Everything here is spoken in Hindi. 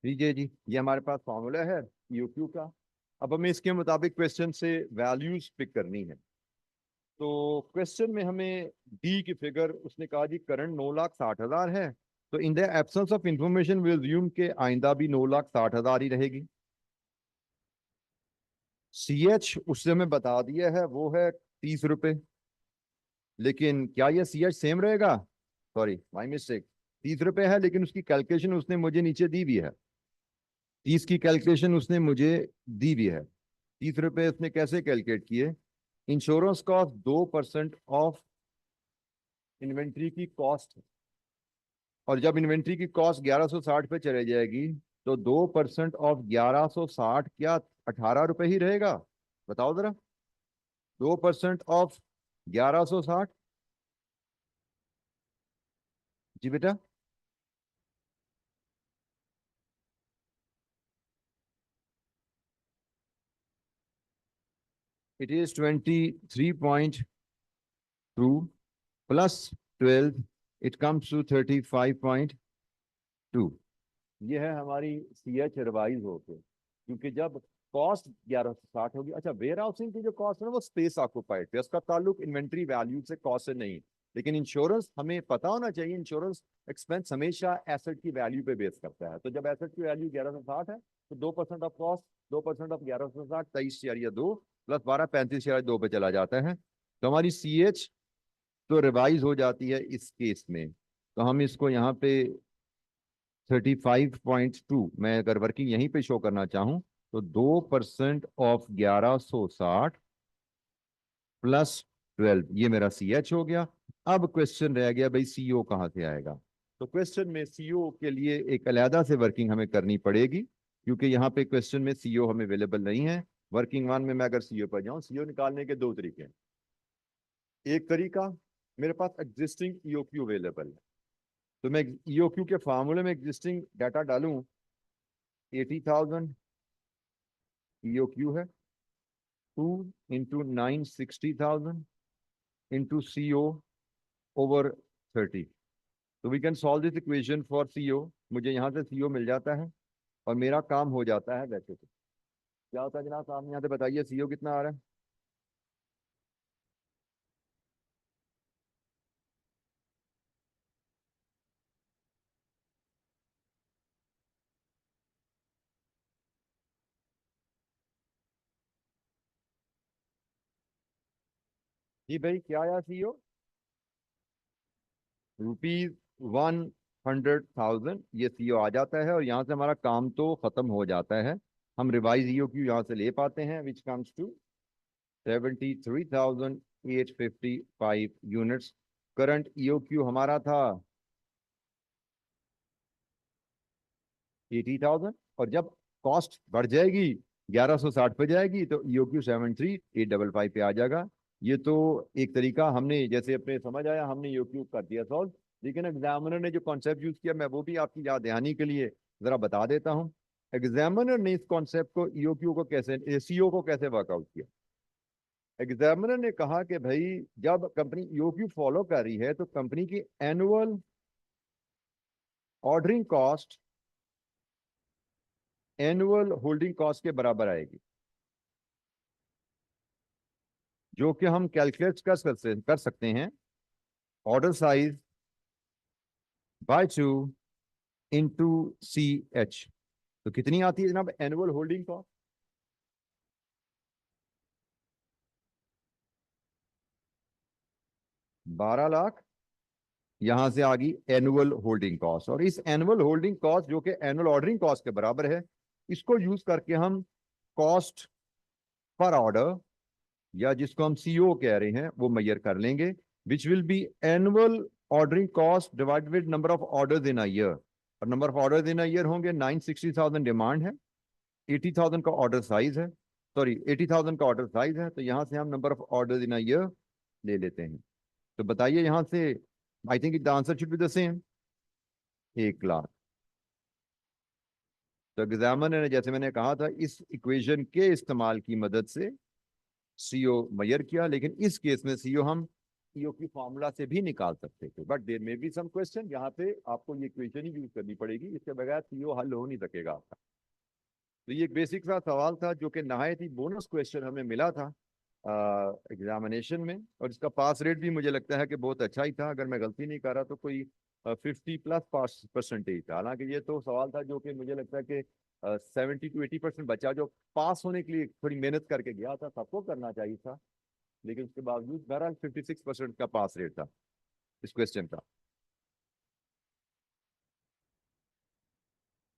लीजिए जी, ये हमारे पास फॉर्मूला है ईओक्यू का। अब हमें इसके मुताबिक क्वेश्चन से वैल्यूज पिक करनी है। तो क्वेश्चन में हमें डी की फिगर उसने कहा जी करंट 9,60,000 है। तो in the absence of information will assume के आइंदा भी 9,60,000 ही रहेगी। सी एच उससे हमें बता दिया है वो है 30 रुपए। लेकिन क्या ये सी एच सेम रहेगा? Sorry my mistake. 30 रुपए है लेकिन उसकी कैलकुलेशन उसने मुझे नीचे दी भी है। 30 की कैलकुलेशन उसने मुझे दी भी है। 30 रुपए उसने कैसे कैलकुलेट किए? इंश्योरेंस कॉस्ट 2% ऑफ इन्वेंट्री की कॉस्ट। और जब इन्वेंट्री की कॉस्ट 1160 पे चले जाएगी तो 2% ऑफ 1160 क्या 18 रुपए ही रहेगा? बताओ जरा। 2% ऑफ 1160। जी बेटा। It is 23.2 plus 12, it comes to 35.2। ये है हमारी सी एच रिवाइज होके, क्योंकि जब कॉस्ट 1160 होगी। अच्छा, वेयर हाउसिंग की जो कॉस्ट है ना वो स्पेस ऑक्यूपाइड है, उसका ताल्लुक इन्वेंट्री वैल्यू से कॉस्ट से नहीं। लेकिन इंश्योरेंस हमें पता होना चाहिए, इंश्योरेंस एक्सपेंस हमेशा एसेट की वैल्यू पे बेस करता है। तो जब एसेट की वैल्यू 1160 है तो 2% ऑफ कॉस्ट, 2% ऑफ 1160 23.2 प्लस 12 35.2 पे चला जाता है। तो हमारी सी एच तो रिवाइज हो जाती है इस केस में। तो हम इसको यहाँ पे 35.2 मैं अगर वर्किंग यहीं पे शो करना चाहूं तो 2% ऑफ 1160 प्लस 12, ये मेरा सी एच हो गया। अब क्वेश्चन रह गया भाई सीओ कहाँ से आएगा। तो क्वेश्चन में सीओ के लिए एक अलहदा से वर्किंग हमें करनी पड़ेगी, क्योंकि यहाँ पे क्वेश्चन में सीओ हमें अवेलेबल नहीं है। वर्किंग वन में मैं अगर सीओ पर जाऊं, सीओ निकालने के दो तरीके हैं। एक तरीका, मेरे पास एग्जिस्टिंग ईओक्यू अवेलेबल है, तो मैं ईओक्यू के फार्मूले में एग्जिस्टिंग डाटा डालूं। 80,000 ईओक्यू है, 2 into 960,000 into CO over 30। तो we can solve this equation for CO. मुझे यहाँ से सीओ मिल जाता है और मेरा काम हो जाता है। वैसे तो क्या होता है जनाब, आप यहाँ से बताइए सीओ कितना आ रहा है? जी भाई, क्या आया सीओ? ₹100,000 ये सीओ आ जाता है और यहाँ से हमारा काम तो खत्म हो जाता है। हम रिवाइज ईओ क्यू यहाँ से ले पाते हैं, which comes to 73,855 units. Current EO Q हमारा था 80,000, और जब कॉस्ट बढ़ जाएगी 1160 पे जाएगी तो ईओ क्यू 73,855 पे आ जाएगा। ये तो एक तरीका हमने जैसे अपने समझ आया, हमने ईओ क्यू कर दिया सॉल्व। लेकिन एग्जामिनर ने जो कॉन्सेप्ट यूज किया मैं वो भी आपकी याद दहानी के लिए जरा बता देता हूँ। एग्जामिनर ने इस कॉन्सेप्ट को ईओ क्यू को कैसे, सीओ को कैसे वर्कआउट किया। एग्जामिनर ने कहा कि भाई जब कंपनी ईओ क्यू फॉलो कर रही है तो कंपनी की annual ordering cost annual holding cost के बराबर आएगी, जो कि हम कैलकुलेट कर सकते हैं। Order size by 2 into C H. तो कितनी आती है जनाब एनुअल होल्डिंग कॉस्ट? 12 लाख। यहां से आ गई एनुअल होल्डिंग कॉस्ट, और इस एनुअल होल्डिंग कॉस्ट जो कि एनुअल ऑर्डरिंग कॉस्ट के बराबर है, इसको यूज करके हम कॉस्ट पर ऑर्डर, या जिसको हम सीओ कह रहे हैं, वो मैयर कर लेंगे। Which will be annual ordering cost divided with number of orders in a year. और number of orders in a year होंगे 960,000 डिमांड है, 80,000 का ऑर्डर साइज है, सॉरी 80,000 का ऑर्डर साइज है। तो यहां से हम number of orders in a year ले लेते हैं। तो बताइए यहां से, I think the answer should be the same, 1 lakh. तो एग्जामिनर ने जैसे मैंने कहा था इस इक्वेशन के इस्तेमाल की मदद से सीओ मैयर किया, लेकिन इस केस में सीओ हम ईओ की फॉर्मूला से भी निकाल सकते थे, but there may be some question यहाँ पे आपको ये इक्वेशन ही यूज करनी पड़ेगी, इसके बगैर ईओ हल हो नहीं सकेगा आपका। तो ये एक बेसिक सा सवाल था जो कि नहायत ही बोनस क्वेश्चन हमें मिला था एग्जामिनेशन में, और इसका पास रेट भी मुझे लगता है कि बहुत अच्छा ही था, अगर मैं गलती नहीं कर रहा तो कोई 50+ पास परसेंटेज था। हालांकि ये तो सवाल था जो कि मुझे लगता है कि 70 to 80% बच्चा जो पास होने के लिए थोड़ी मेहनत करके गया था, सबको करना चाहिए था, लेकिन उसके बावजूद बहरहाल 56% का पास रेट था इस क्वेश्चन का।